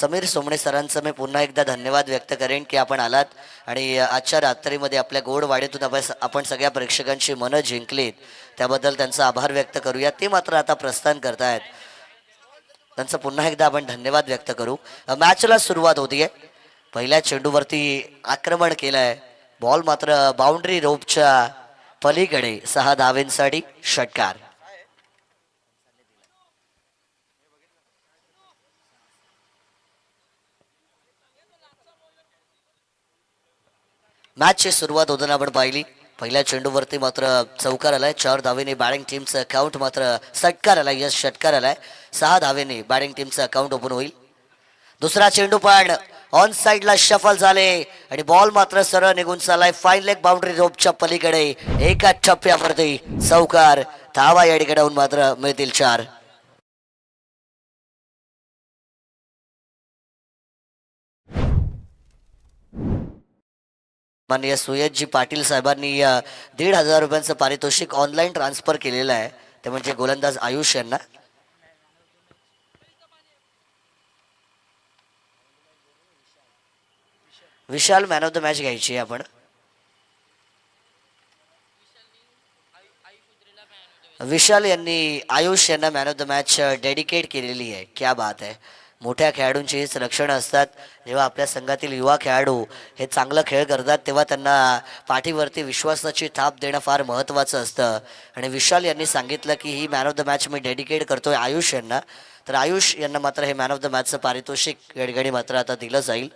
समीर सोमणे सरांचं मी पुन्हा एकदा धन्यवाद व्यक्त करेन की आपण आलात आणि आजच्या रात्रीमध्ये आपल्या गोड वाडीतून आपण सगळ्या प्रेक्षकांची मनं जिंकलीत, त्याबद्दल त्यांचा आभार व्यक्त करूया. ते मात्र आता प्रस्थान करतायत, त्यांचं पुन्हा एकदा आपण धन्यवाद व्यक्त करू. मॅचला सुरुवात होतीये. पहिल्या चेंडूवरती आक्रमण केलंय, बॉल मात्र बाउंड्री रोपच्या पलीकडे, 6 धावेंसाठी षटकार. मॅचची सुरुवात होताना आपण पाहिली. पहिल्या चेंडूवरती मात्र चौकार आलाय, 4 धावेने बॅटिंग टीमचं अकाउंट मात्र षटकार आलाय. यस, षटकार आलाय. 6 धावेने बॅटिंग टीमचं अकाउंट ओपन होईल. दुसरा चेंडू पण ऑन साइडला शफल झाले आणि बॉल मात्र सरळ निघून चाललाय फाईन लेग बाउंड्री रोपच्या पलीकडे. एका टप्प्यावरती चौकार. धावा या ठिकाणी मात्र मिळतील 4. माननीय सुयशजी पाटील साहेबांनी 1,500 रुपयांचं पारितोषिक ऑनलाईन ट्रान्सफर केलेलं आहे, ते म्हणजे गोलंदाज आयुष यांना. विशाल मॅन ऑफ द मॅच घ्यायची आहे आपण. विशाल यांनी आयुष यांना man of the match dedicate केलेली आहे. क्या बात आहे. मोठ्या खेळाडूंची हीच लक्षणं असतात. जेव्हा आपल्या संघातील युवा खेळाडू हे चांगलं खेळ करतात तेव्हा त्यांना पाठीवरती विश्वासाची थाप देणं फार महत्त्वाचं असतं. आणि विशाल यांनी सांगितलं की ही मॅन ऑफ द मॅच मी डेडिकेट करतोय आयुष यांना. तर आयुष यांना मात्र हे मॅन ऑफ द मॅचचं पारितोषिक या ठिकाणी मात्र आता दिलं जाईल.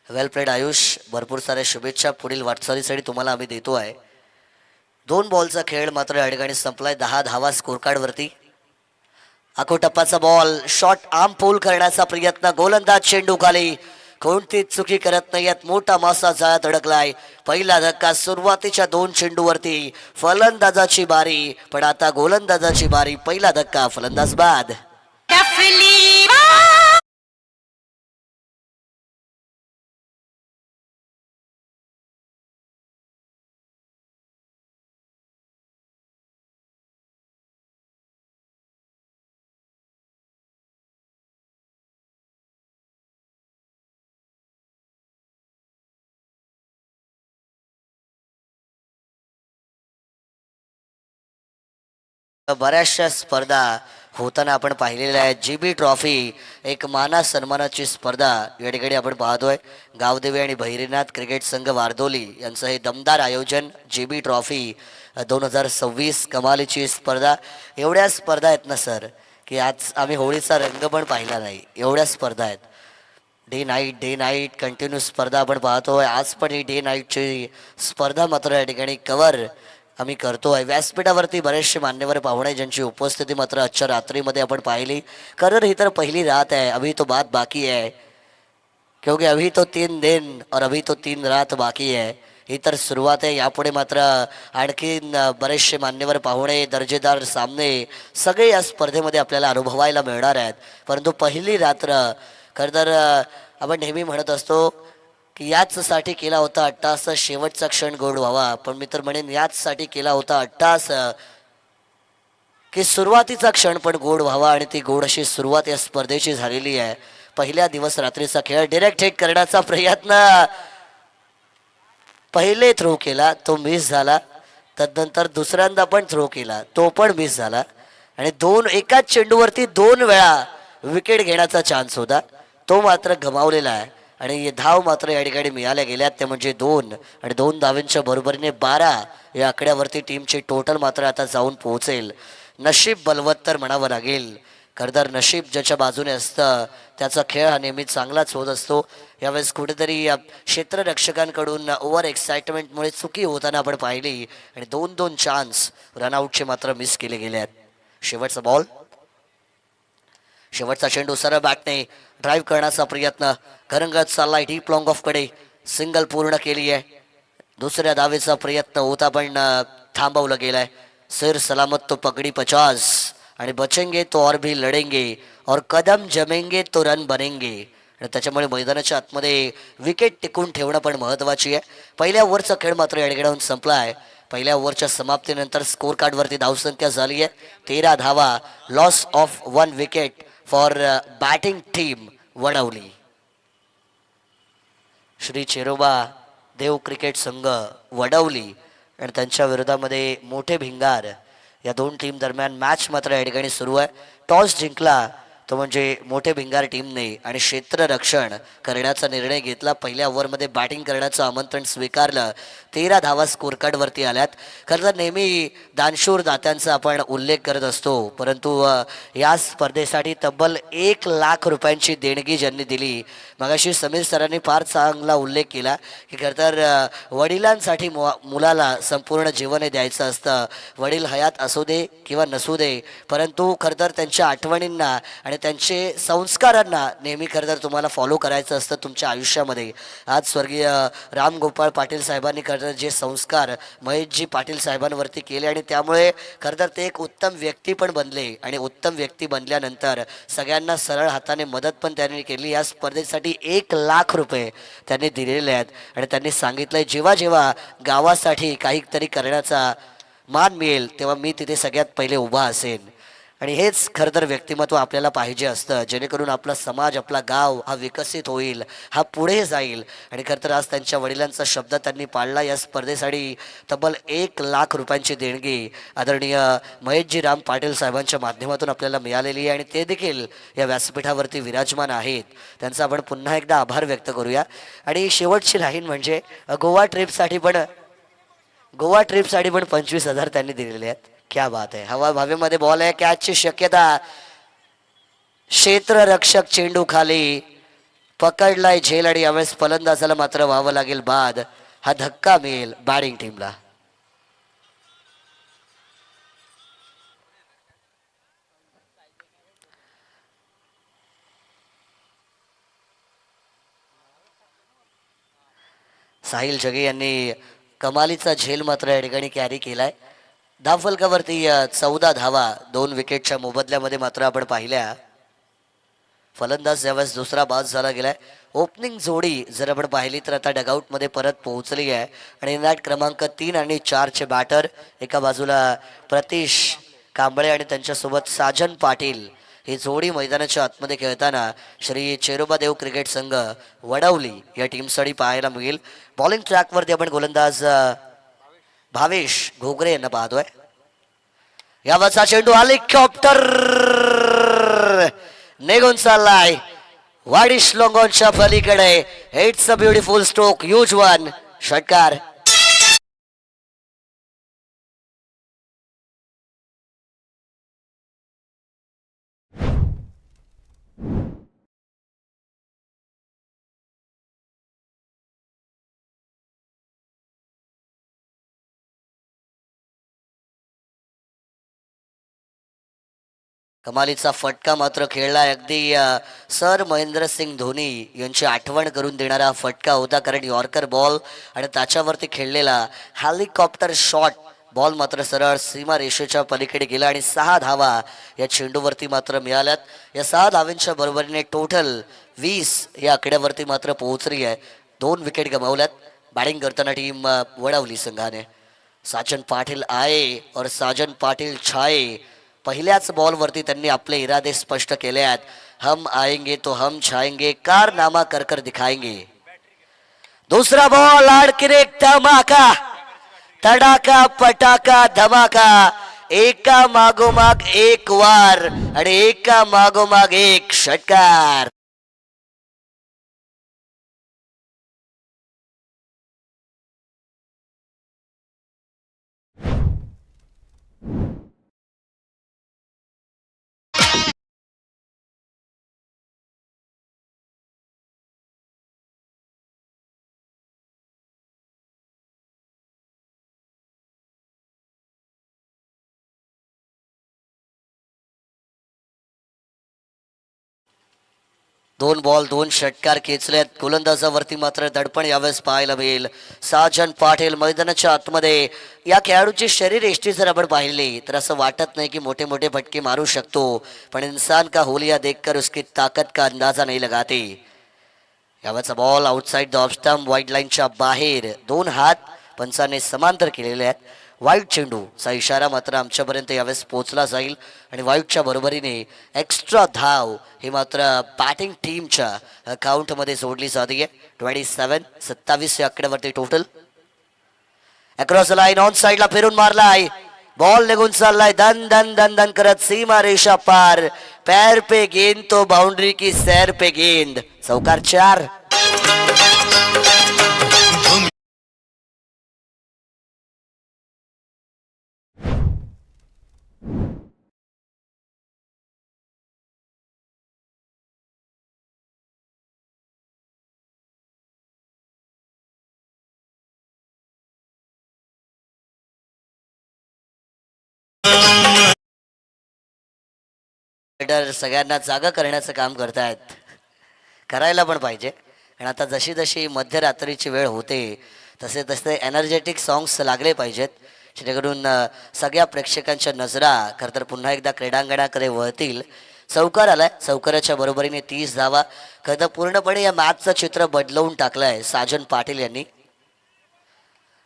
वेल प्लेड आयुष, भरपूर साऱ्या शुभेच्छा पुढील वाटचालीसाठी तुम्हाला आम्ही देतो आहे. 2 बॉलचा खेळ मात्र या ठिकाणी संपलाय. 10 धावा स्कोर कार्डवरती. आखो टप्पाचा बॉल, शॉर्ट आर्म पुल करण्याचा प्रयत्न, गोलंदाज चेंडू खाली, कोणतीच चुकी करत नाहीयेत. मोठा मासा जाळ्यात अडकलाय. पहिला धक्का सुरुवातीच्या 2 चेंडूवरती. फलंदाजाची बारी, पण आता गोलंदाजाची बारी. पहिला धक्का, फलंदाज बाद. बऱ्याचशा स्पर्धा होताना आपण पाहिलेल्या आहेत. GB ट्रॉफी एक माना सन्मानाची स्पर्धा या ठिकाणी आपण पाहतोय. गावदेवी आणि भैरीनाथ क्रिकेट संघ वारदोली यांचं हे दमदार आयोजन. GB ट्रॉफी 2026 कमालीची स्पर्धा. एवढ्या स्पर्धा आहेत ना सर की आज आम्ही होळीचा रंग पण पाहिला नाही, एवढ्या स्पर्धा आहेत. डे नाईट कंटिन्यू स्पर्धा आपण पाहतोय. आज पण ही डे नाईटची स्पर्धा मात्र या ठिकाणी कव्हर आम्ही करतोय. व्यासपीठावरती बरेचसे मान्यवर पाहुणे ज्यांची उपस्थिती मात्र आजच्या रात्रीमध्ये आपण पाहिली. कारण ही तर पहिली रात आहे, अभी तो बात बाकी है, क्योंकि अभी तो 3 दिन और अभी तो 3 रात बाकी है. ही तर सुरुवात आहे. यापुढे मात्र आणखीन बरेचसे मान्यवर पाहुणे, दर्जेदार सामने सगळे या स्पर्धेमध्ये आपल्याला अनुभवायला मिळणार आहेत. परंतु पहिली रात्र खरं तर आपण नेहमी म्हणत असतो की याचसाठी केला होता अट्टास शेवटचा क्षण गोड व्हावा. पण मी तर म्हणेन याचसाठी केला होता अट्टास की सुरुवातीचा क्षण पण गोड व्हावा. आणि ती गोड अशी सुरुवात या स्पर्धेची झालेली आहे. पहिल्या दिवस रात्रीचा खेळ डायरेक्ट हिट करण्याचा प्रयत्न, पहिले थ्रो केला तो मिस झाला. तदनंतर दुसऱ्यांदा पण थ्रो केला तो पण मिस झाला. आणि एकाच चेंडूवरती 2 वेळा विकेट घेण्याचा चान्स होता, तो मात्र गमावलेला आहे. आणि धाव मात्र या ठिकाणी मिळाल्या गेल्यात, ते म्हणजे 2. आणि 2 धावांच्या बरोबरीने 12 या आकड्यावरती टीमची टोटल मात्र आता जाऊन पोहोचेल. नशीब बलवत्तर म्हणावं लागेल. खरंतर नशीब ज्याच्या बाजूने असतं त्याचा खेळ हा नेहमी चांगलाच होत असतो. यावेळेस कुठेतरी क्षेत्ररक्षकांकडून ओव्हर एक्साइटमेंटमुळे चुकी होताना आपण पाहिली आणि 2-2 चान्स रनआउटचे मात्र मिस केले गेले आहेत. शेवटचा बॉल, शेवटचा चेंडू सरळ बॅटने ड्राईव्ह करण्याचा प्रयत्न, घरंगत चाललाय डीप लॉंग ऑफ कडे, सिंगल पूर्ण केली आहे. दुसऱ्या धावेचा प्रयत्न होता पण थांबवलं गेलाय. सिर सलामत तो पगडी 50 आणि बचेंगे तो और भी लढेंगे और कदम जमेंगे तो रन बनेंगे. आणि त्याच्यामुळे मैदानाच्या आतमध्ये विकेट टिकून ठेवणं पण महत्त्वाची आहे. पहिल्या ओव्हरचा खेळ मात्र या ठिकाणी संपला आहे. पहिल्या ओव्हरच्या समाप्तीनंतर स्कोर कार्डवरती धावसंख्या झाली आहे 13 धावा. Loss of 1 wicket for batting team Vadavali. Shri Cheroba Dev cricket संघ वडवली आणि त्यांच्या विरोधामध्ये मोठे भिंगार या दोन टीम दरम्यान मॅच मात्र या ठिकाणी सुरू आहे. टॉस जिंकला तो म्हणजे मोठे भिंगार टीमने आणि क्षेत्ररक्षण करण्याचा निर्णय घेतला. पहिल्या ओव्हरमध्ये बॅटिंग करण्याचं आमंत्रण स्वीकारलं. 13 धावा स्कोर कार्डवरती आल्यात. खरं तर नेहमी दानशूर दात्यांचा आपण उल्लेख करत असतो, परंतु या स्पर्धेसाठी तब्बल 1 लाख रुपयांची देणगी ज्यांनी दिली, मगाशी समीर सरांनी फार चांगला उल्लेख केला की खरं तर वडिलांसाठी मुलाला संपूर्ण जीवन हे द्यायचं असतं. वडील हयात असू दे किंवा नसू दे, परंतु खरं तर त्यांच्या आठवणींना आणि त्यांचे संस्कारांना नेहमी खरं तर तुम्हाला फॉलो करायचं असतं तुमच्या आयुष्यामध्ये. आज स्वर्गीय राम गोपाळ पाटील साहेबांनी खरं तर जे संस्कार महेशजी पाटील साहेबांवरती केले आणि त्यामुळे खरं तर ते एक उत्तम व्यक्ती पण बनले आणि उत्तम व्यक्ती बनल्यानंतर सगळ्यांना सरळ हाताने मदत पण त्यांनी केली. या स्पर्धेसाठी 1 लाख रुपये त्यांनी दिलेले आहेत आणि त्यांनी सांगितलंय जेव्हा जेव्हा गावासाठी काहीतरी करण्याचा मान मिळेल तेव्हा मी तिथे सगळ्यात पहिले उभा असेन. आणि हेच खरं तर व्यक्तिमत्व आपल्याला पाहिजे असतं, जेणेकरून आपला समाज आपला गाव हा विकसित होईल, हा पुढे जाईल. आणि खरं तर आज त्यांच्या वडिलांचा शब्द त्यांनी पाळला. या स्पर्धेसाठी तब्बल 1 लाख रुपयांची देणगी आदरणीय महेशजी राम पाटील साहेबांच्या माध्यमातून आपल्याला मिळालेली आहे आणि ते देखील या व्यासपीठावरती विराजमान आहेत. त्यांचा आपण पुन्हा एकदा आभार व्यक्त करूया. आणि शेवटची लाईन म्हणजे गोवा ट्रिपसाठी पण 25,000 त्यांनी दिलेले आहेत. क्या बात आहे. हवेमध्ये बॉल आहे, कॅचची शक्यता. क्षेत्ररक्षक चेंडू खाली पकडलाय झेल आणि यावेळेस फलंदाजाला मात्र व्हावं लागेल बाद. हा धक्का मिळेल बॅटिंग टीमला. साहिल जगे यांनी कमालीचा झेल मात्र या ठिकाणी कॅरी केलाय. धावफलकावरती 14 धावा 2 विकेटच्या मोबदल्यामध्ये मात्र आपण पाहिल्या. फलंदाज ज्यावेळेस दुसरा बाद झाला गेलाय. ओपनिंग जोडी जर आपण पाहिली तर आता डगआउटमध्ये परत पोहोचली आहे आणि मॅच क्रमांक 3 आणि 4 बॅटर एका बाजूला प्रतीश कांबळे आणि त्यांच्यासोबत साजन पाटील ही जोडी मैदानाच्या आतमध्ये खेळताना श्री चेरोबा देव क्रिकेट संघ वडवली या टीमसाठी पाहायला मिळेल. बॉलिंग ट्रॅकवरती आपण गोलंदाज भावेश घोगरे यांना पाहतोय. यावरचा चेंडू हेलिकॉप्टर निघून चाललाय वाडिश लोंगोनच्या पलीकडे. It's a beautiful stroke, huge one. षटकार. कमालीचा फटका मात्र खेळला. अगदी सर महेंद्रसिंग धोनी यांची आठवण करून देणारा फटका होता, कारण यॉर्कर बॉल आणि त्याच्यावरती खेळलेला हेलिकॉप्टर शॉट बॉल मात्र सरळ सीमा रेषेच्या पलीकडे गेला आणि 6 धावा या चेंडूवरती मात्र मिळाल्यात. या 6 धावांच्या बरोबरीने टोटल 20 या आकड्यावरती मात्र पोहोचली आहे. 2 विकेट गमावल्यात. बॅटिंग करताना टीम वडवली संघाने. साजन पाटील आए और साजन पाटील छाए. पहिल्याच बॉलवरती त्यांनी आपले इरादे स्पष्ट केले आहेत. हम आएंगे तो हम छाएंगे, कारनामा कर कर दिखाएंगे. दुसरा बॉल आडकिरे धमाका, तडाका पटाका धमाका. एका मागोमाग एक वार आणि एका मागोमाग एक षटकार. दोन बॉल 2 षटकार खेचलेत. गोलंदाजावरती मात्र दडपण यावेळेस पाहायला मिळेल. साजन पाटील मैदानाच्या आतमध्ये या खेळाडूची शरीर यष्टी जर आपण पाहिली तर असं वाटत नाही की मोठे मोठे फटके मारू शकतो, पण इंसान का होलिया देखकर उसकी ताकत का अंदाजा नहीं लगाते. यावेळेचा ball outside the off stump, wide लाईनच्या बाहेर. 2 हात पंचाने समांतर केलेले आहेत. वाईट चेंडूचा इशारा मात्र आमच्यापर्यंत यावेळेस पोहोचला जाईल आणि वाईटच्या बरोबरीने एक्स्ट्रा धाव ही मात्र बॅटिंग टीमच्या अकाउंटमध्ये जोडली जाते. 27 या आकड्यावरती टोटल. अक्रॉस लाईन ऑन साइडला फिरून मारलाय, बॉल निघून चाललाय दन दन दन दन करत सीमा रेषा पार. पैर पे गेंद तो बाउंड्री की सैर पे गेंद. चौकार 4. सगळ्यांना जागा करण्याचं काम करतायत, करायला पण पाहिजे. आणि आता जशी जशी मध्यरात्रीची वेळ होते तसे तसे एनर्जेटिक सॉंग्स लागले पाहिजेत, जेणेकरून सगळ्या प्रेक्षकांच्या नजरा खरं तर पुन्हा एकदा क्रीडांगणाकडे वळतील. चौकार आलाय, चौकाराच्या बरोबरीने 30 धावा. खरं तर पूर्णपणे या मॅचचं चित्र बदलवून टाकलंय साजन पाटील यांनी.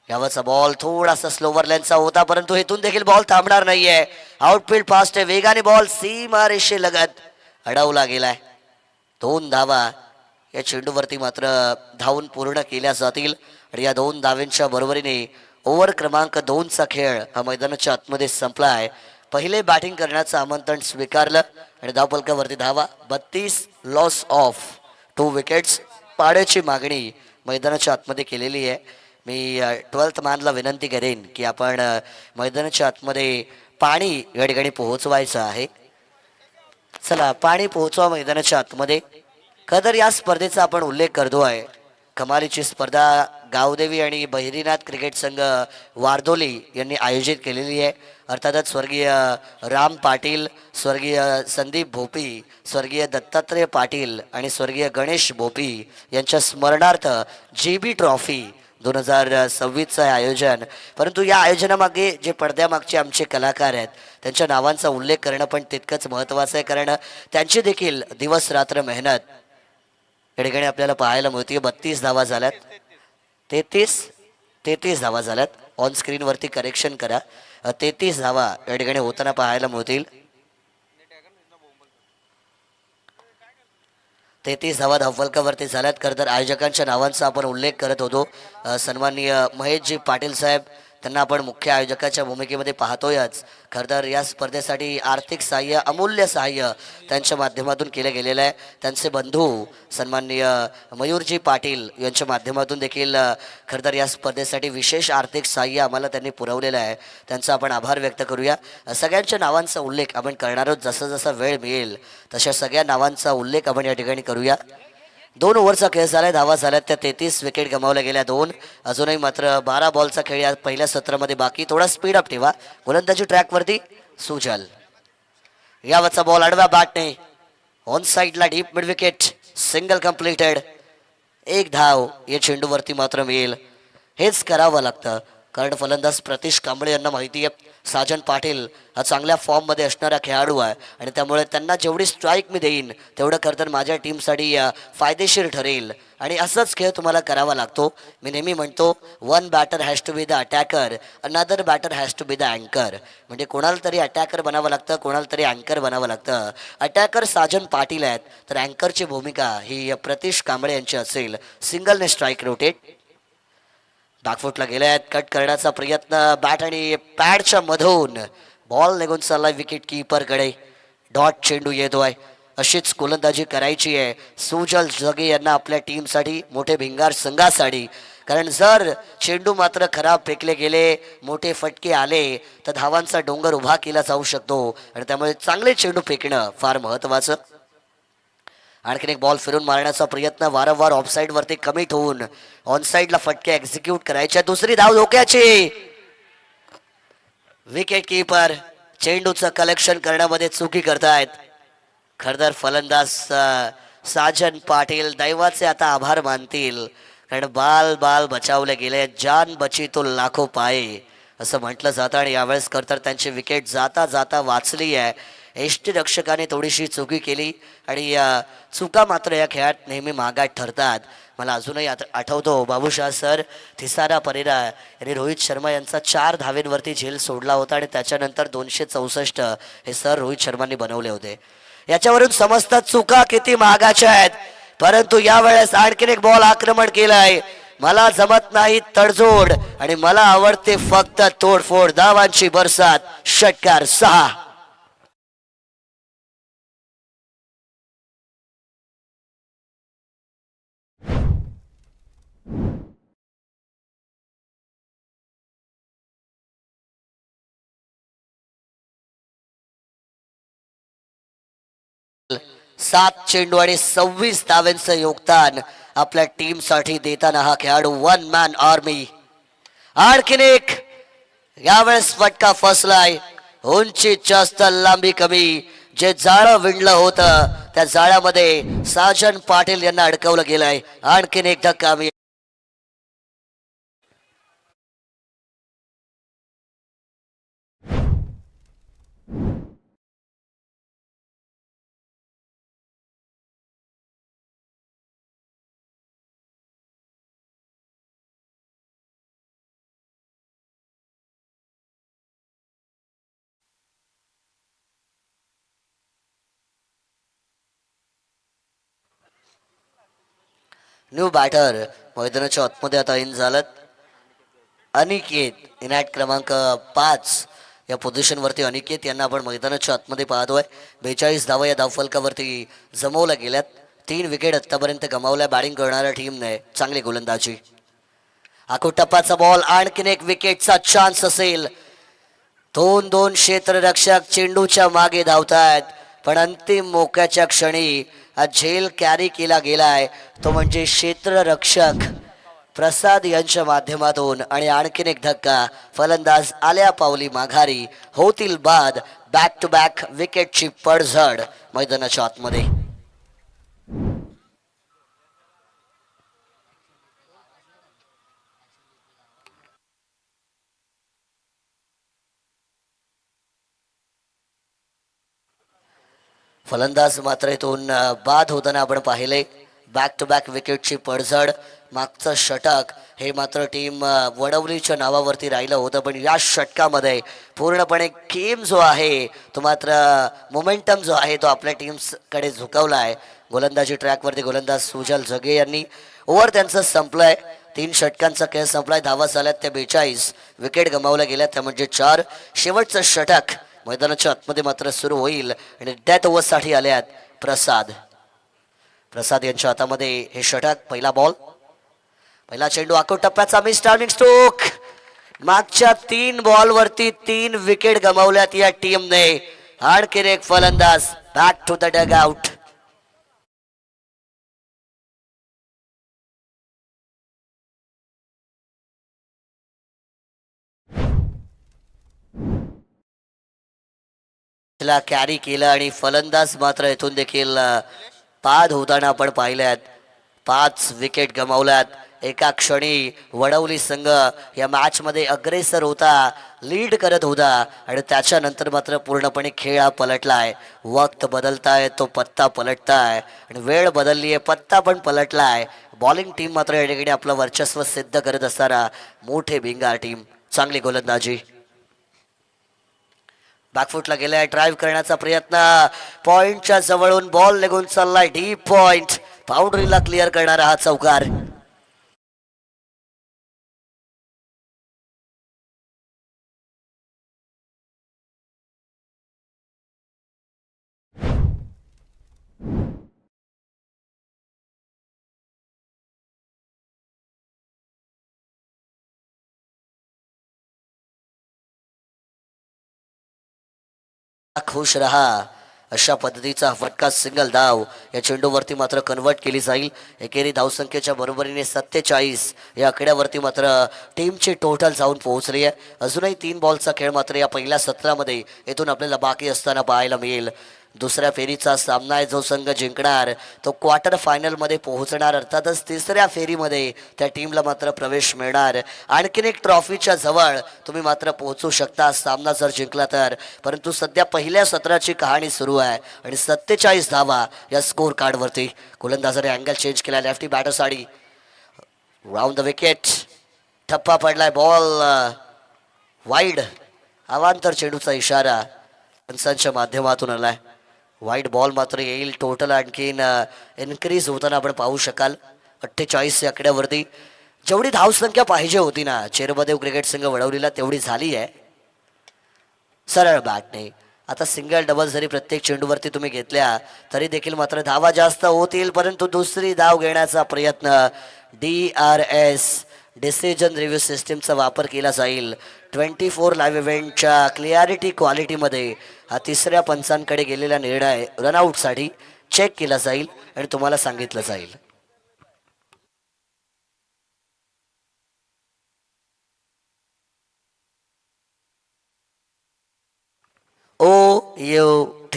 यावरचा बॉल थोडासा स्लोवर लेनचा होता, परंतु इथून देखील बॉल थांबणार नाहीये. आउटफील्ड फास्ट आहे, वेगाने बॉल सीमा रेषे लगत अडवला गेलाय. 2 धावा या चेंडूवरती मात्र धावून पूर्ण केल्या जातील आणि या 2 धावांच्या बरोबरीने ओव्हर क्रमांक 2चा खेळ हा मैदानाच्या आतमध्ये संपलाय. पहिले बॅटिंग करण्याचं आमंत्रण स्वीकारलं आणि धावफलकावरती धावा 32, लॉस ऑफ 2 विकेट्स. पाड्याची मागणी मैदानाच्या आतमध्ये केलेली आहे. मी 12th मॅनला विनंती करेन की आपण मैदानाच्या आतमध्ये पाणी या ठिकाणी पोहोचवायचं आहे. चला पाणी पोहोचवा मैदानाच्या आतमध्ये. खदर या स्पर्धेचा आपण उल्लेख करतो आहे. कमालीची स्पर्धा गावदेवी आणि बहिरीनाथ क्रिकेट संघ वारदोली यांनी आयोजित केलेली आहे. अर्थातच स्वर्गीय राम पाटील, स्वर्गीय संदीप भोपी, स्वर्गीय दत्तात्रय पाटील आणि स्वर्गीय गणेश भोपी यांच्या स्मरणार्थ GB ट्रॉफी 2026चं आयोजन. परंतु या आयोजनामागे जे पडद्यामागचे आमचे कलाकार आहेत त्यांच्या नावांचा उल्लेख करणं पण तितकंच महत्त्वाचं आहे, कारण त्यांची देखील दिवस रात्र मेहनत या ठिकाणी आपल्याला पाहायला मिळते. 32 धावा झाल्यात, 33 धावा झाल्यात. ऑन स्क्रीनवरती करेक्शन करा, 33 धावा या ठिकाणी होताना पाहायला मिळतील. 33 धावा धावफलकावरती झाल्यात. खरं तर आयोजकांच्या नावांचा आपण उल्लेख करत होतो. सन्माननीय महेशजी पाटील साहेब, त्यांना आपण मुख्य आयोजकाच्या भूमिकेमध्ये पाहतोयच. खरं तर या स्पर्धेसाठी आर्थिक सहाय्य, अमूल्य सहाय्य त्यांच्या माध्यमातून केलं गेलेलं आहे. त्यांचे बंधू सन्माननीय मयूरजी पाटील यांच्या माध्यमातून देखील खरं तर या स्पर्धेसाठी विशेष आर्थिक सहाय्य आम्हाला त्यांनी पुरवलेलं आहे. त्यांचा आपण आभार व्यक्त करूया. सगळ्यांच्या नावांचा उल्लेख आपण करणार आहोत. जसं जसा वेळ मिळेल तशा सगळ्या नावांचा उल्लेख आपण या ठिकाणी करूया. 2 ओव्हरचा खेळ झालाय, धावा झाल्यात त्या 33, विकेट गमावल्या गेल्या 2. अजूनही मात्र 12 बॉलचा खेळ या पहिल्या सत्रामध्ये बाकी. थोडा स्पीड अप ठेवा. गोलंदाजी ट्रॅकवरती सुजल. यावरचा बॉल आडव्या बॅटने ऑन साइडला deep mid wicket, single completed. 1 धाव या चेंडूवरती मात्र मिळेल. हेच करावं लागतं, कारण फलंदाज प्रतीश कांबळे यांना माहिती आहे साजन पाटील हा चांगल्या फॉर्ममध्ये असणारा खेळाडू आहे आणि त्यामुळे त्यांना जेवढी स्ट्राईक मी देईन तेवढं खरं तर माझ्या टीमसाठी फायदेशीर ठरेल. आणि असंच खेळ तुम्हाला करावा लागतो. मी नेहमी म्हणतो, 1 batter has to be the attacker, another batter has to be the अँकर. म्हणजे कोणाला तरी अटॅकर बनावं लागतं, कोणाला तरी अँकर बनावं लागतं. अटॅकर साजन पाटील आहेत, तर अँकरची भूमिका ही प्रतीश कांबळे यांची असेल. सिंगलने स्ट्राईक रोटेट. बॅकफुटला गेल्यात, कट करण्याचा प्रयत्न बॅट आणि पॅडच्या मधून बॉल निघून चाललाय विकेट कीपरकडे. डॉट चेंडू येतोय. अशीच गोलंदाजी करायची आहे सुजल जगे यांना आपल्या टीमसाठी, मोठे भिंगार संघासाठी. कारण जर चेंडू मात्र खराब फेकले गेले, मोठे फटके आले तर धावांचा डोंगर उभा केला जाऊ शकतो आणि त्यामुळे चांगले चेंडू फेकणं फार महत्त्वाचं. आणखीन एक बॉल फिरून मारण्याचा प्रयत्न, वारंवार ऑफसाईड वरती कमिट होऊन ऑनसाईडला फटके एक्झिक्यूट करायच्या. 2री धाव धोक्याची. विकेट कीपर चेंडूचं कलेक्शन करण्यामध्ये चुकी करतायत. खरंतर फलंदाज साजन पाटील दैवाचे आता आभार मानतील, कारण बाल बाल बचावले गेले, जान बची तो लाखो पाये असं म्हटलं जातं. आणि यावेळेस खरंतर त्यांची विकेट जाता जाता वाचली आहे. एष्टी रक्षकाने थोडीशी चुकी केली आणि चुका मात्र या खेळात नेहमी महागात ठरतात. मला अजूनही आठवतो बाबूशाह सर, थिसारा परेरा यांनी रोहित शर्मा यांचा 4 धावेंवरती झेल सोडला होता आणि त्याच्यानंतर 264 हे सर रोहित शर्मांनी बनवले होते. याच्यावरून समजतात चुका किती महागाच्या आहेत. परंतु यावेळेस आणखीन एक बॉल आक्रमण केलाय. मला जमत नाही तडजोड आणि मला आवडते फक्त तोडफोड. धावांची बरसात, षटकार 6. सात चेंडू आणि 26 धावांचं योगदान आपल्या टीम साठी देताना हा खेळाडू वन मॅन आर्मी. आणखीन एक यावेळेस फटका फसलाय. उंची जास्त, लांबी कमी. जे जाळं विणलं होतं त्या जाळ्यामध्ये साजन पाटील यांना अडकवलं गेलंय. आणखीन एक धक्का. न्यू बॅटर मैदानाच्या आतमध्ये आता इन झालं. अनिकेत इनॅट क्रमांक 5 या पोझिशनवरती अनिकेत यांना आपण मैदानाच्या आतमध्ये पाहतोय. 42 धावा या धावफलकावरती जमवल्या गेल्यात. 3 विकेट आतापर्यंत गमावल्या बॅटिंग करणाऱ्या टीमने. चांगली गोलंदाजी. टप्पाचा बॉल. आणखीन एक विकेटचा चान्स असेल. 2-2 क्षेत्ररक्षक चेंडूच्या मागे धावतायत. पण अंतिम मोक्याच्या क्षणी हा झेल कॅरी केला गेलाय तो म्हणजे क्षेत्ररक्षक प्रसाद यांच्या माध्यमातून. आणि आणखीन एक धक्का. फलंदाज आल्या पावली माघारी. होतील बाद. बॅक टू बॅक विकेटची पडझड मैदानाच्या आतमध्ये. फलंदाज मात्र इथून बाद होताना आपण पाहिले. बॅक टू बॅक विकेटची पडझड. मागचं षटक हे मात्र टीम वडवलीच्या नावावरती राहिलं होतं. पण या षटकामध्ये पूर्णपणे गेम जो आहे तो मात्र मोमेंटम जो आहे तो आपल्या टीम्सकडे झुकवला आहे. गोलंदाजी ट्रॅकवरती गोलंदाज सुजल जगे यांनी. ओव्हर त्यांचं संपलंय. 3 षटकांचा खेळ संपलाय. धावा झाल्यात त्या 42. विकेट गमावल्या गेल्या त्या म्हणजे 4. शेवटचं षटक मैदानाच्या आतमध्ये मात्र सुरू होईल आणि डेथ ओव्हरसाठी आल्यात प्रसाद. प्रसाद यांच्या हातामध्ये हे षटक. पहिला बॉल. पहिला चेंडू. टप्प्याचा मिस टार्निंग स्ट्रोक. मागच्या 3 बॉलवरती 3 विकेट गमावल्यात या टीमने. आणखीन एक फलंदाज. Back to the dugout. Carry केलं आणि फलंदाज मात्र इथून देखील बाद होताना आपण पाहिल्यात. 5 विकेट गमावल्यात. एका क्षणी वडवली संघ या मॅच मध्ये अग्रेसर होता, लीड करत होता आणि त्याच्यानंतर मात्र पूर्णपणे खेळ हा पलटलाय. वक्त बदलताय, तो पत्ता पलटताय आणि वेळ बदलली आहे, पत्ता पण पलटलाय. बॉलिंग टीम मात्र या ठिकाणी आपलं वर्चस्व सिद्ध करत असताना मोठे भिंगार टीम. चांगली गोलंदाजी. बॅकफुटला गेलाय. ड्राईव्ह करण्याचा प्रयत्न. पॉइंटच्या जवळून बॉल निघून चाललाय डीप पॉइंट. बाउंड्रीला क्लिअर करणारा हा चौकार. खुश रहा अशा पद्धतीचा फटका सिंगल धाव या चेंडूवरती मात्र कन्वर्ट केली जाईल. एकेरी धावसंख्येच्या बरोबरीने 47 या आकड्यावरती मात्र टीमची टोटल जाऊन पोहोचली आहे. अजूनही 3 बॉलचा खेळ मात्र या पहिल्या सत्रामध्ये येथून आपल्याला बाकी असताना पाहायला मिळेल. दुसऱ्या फेरीचा सामना आहे. जो संघ जिंकणार तो क्वार्टर फायनल मध्ये पोहोचणार. अर्थातच तिसऱ्या फेरीमध्ये त्या टीमला मात्र प्रवेश मिळणार. आणखीन एक ट्रॉफीच्या जवळ तुम्ही मात्र पोहोचू शकता सामना जर जिंकला तर. परंतु सध्या पहिल्या सत्राची कहाणी सुरू आहे आणि 47 धावा या स्कोर कार्डवरती. गोलंदाजाने अँगल चेंज केला. लेफ्टी बॅटरसाठी राऊंड द विकेट. ठप्पा पडलाय. Ball wide. अवांतर चेंडूचा इशारा पंचांच्या माध्यमातून आलाय. वाईड बॉल मात्र येईल. टोटल आणखीन इन्क्रीज होताना आपण पाहू शकाल 48 या आकड्यावरती. जेवढी धावसंख्या पाहिजे होती ना चेरबदेव क्रिकेट संघ वडवलीला तेवढी झाली आहे सरळ बॅटने. आता सिंगल डबल जरी प्रत्येक चेंडूवरती तुम्ही घेतल्या तरी देखील मात्र धावा जास्त होतील. परंतु दुसरी धाव घेण्याचा प्रयत्न DRS डिसिजन रिव्ह्यू सिस्टीमचा वापर केला जाईल. 24 लाईव्ह इव्हेंटच्या क्लिअरिटी क्वालिटीमध्ये हा तिसऱ्या पंचांकडे गेलेला निर्णय रनआउटसाठी चेक केला जाईल आणि तुम्हाला सांगितलं जाईल. OUT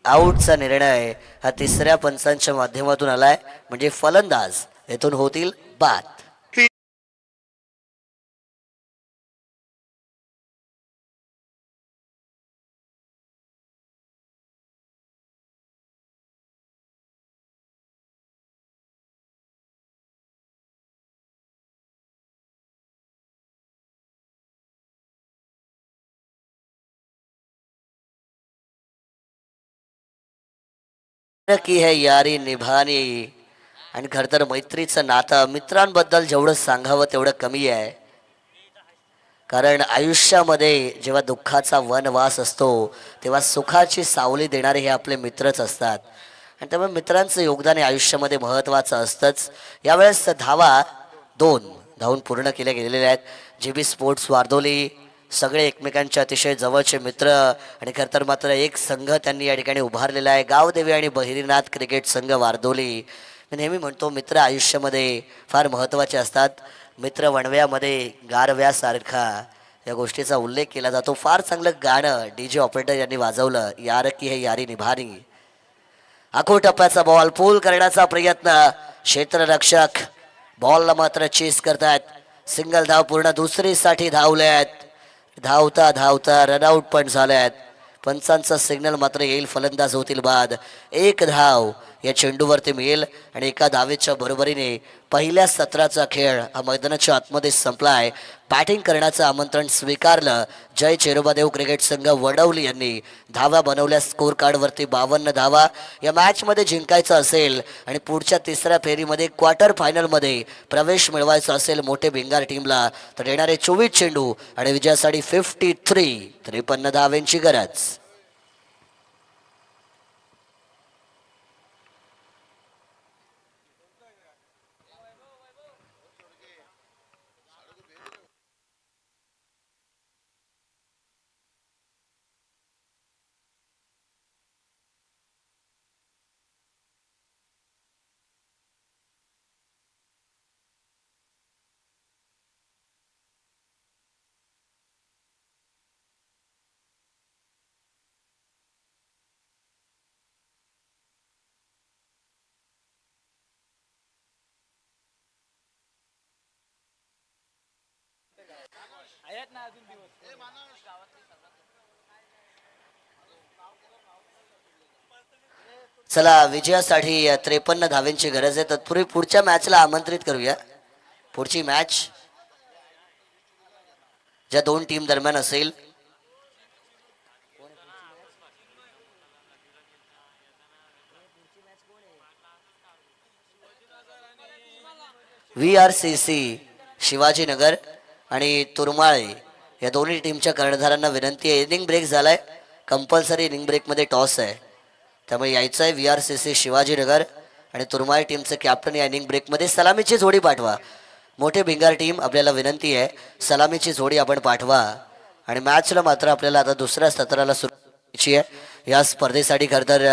आऊटचा निर्णय हा तिसऱ्या पंचांच्या माध्यमातून आलाय. म्हणजे फलंदाज येथून होतील बाद. की है यारी निभानी. आणि खर तर मैत्रीचं नातं मित्रांबद्दल जेवढं सांगावं तेवढं कमी आहे. कारण आयुष्यामध्ये जेव्हा दुःखाचा वनवास असतो तेव्हा सुखाची सावली देणारे हे आपले मित्रच असतात. आणि त्यामुळे मित्रांचं योगदान हे आयुष्यामध्ये महत्त्वाचं असतंच. यावेळेस धावा 2 धावून पूर्ण केल्या गेलेल्या आहेत. GB स्पोर्ट्स वारदोली सगळे एकमेकांचे अतिशय जवळचे मित्र. आणि खरं तर मात्र एक संघ त्यांनी या ठिकाणी उभारलेला आहे. गावदेवी आणि बहिरीनाथ क्रिकेट संघ वारदोली. मी नेहमी म्हणतो मित्र आयुष्यामध्ये फार महत्त्वाचे असतात. मित्र वणव्यामध्ये गारव्यासारखा या गोष्टीचा उल्लेख केला जातो. फार चांगलं गाणं DJ ऑपरेटर यांनी वाजवलं. यार की है यारी निभानी. आखो टप्प्याचा बॉल पूल करण्याचा प्रयत्न. क्षेत्ररक्षक बॉलला मात्र चेस करतायत. सिंगल धाव पूर्ण. दुसरीसाठी धावल्यात. धावता धावता रनआउट पण झाल्यात. पंचांचा सिग्नल मात्र येईल. फलंदाज होतील बाद. 1 धाव या चेंडूवरती मिळेल आणि एका धावेच्या बरोबरीने पहिल्या सत्राचा खेळ हा मैदानाच्या आतमध्ये संपलाय. बॅटिंग करण्याचं आमंत्रण स्वीकारलं जय चेरोबादेव क्रिकेट संघ वडवली यांनी. धावा बनवल्या स्कोर कार्डवरती 52 धावा. या मॅचमध्ये जिंकायचं असेल आणि पुढच्या तिसऱ्या फेरीमध्ये क्वार्टर फायनलमध्ये प्रवेश मिळवायचा असेल मोठे भिंगार टीमला तर येणारे 24 चेंडू आणि विजयासाठी 53 धावेंची गरज. चला विजयासाठी 53 धावेंची गरज आहे. तत्पूर्वी पुढच्या मॅचला आमंत्रित करूया. पुढची मॅच ज्या 2 टीम दरम्यान असेल VRCC शिवाजीनगर आणि तुरमाळे या दोन्ही टीमच्या कर्णधारांना विनंती आहे. इनिंग ब्रेक झालाय. कंपल्सरी इनिंग ब्रेकमध्ये टॉस आहे त्यामुळे यायचं आहे. VRCC शिवाजीनगर आणि तुरमाळे टीमचं कॅप्टन या इनिंग ब्रेकमध्ये. सलामीची जोडी पाठवा. मोठे भिंगार टीम आपल्याला विनंती आहे सलामीची जोडी आपण पाठवा. आणि मॅचला मात्र आपल्याला आता दुसऱ्या सत्राला सुरू करायची आहे. या स्पर्धेसाठी खरं तर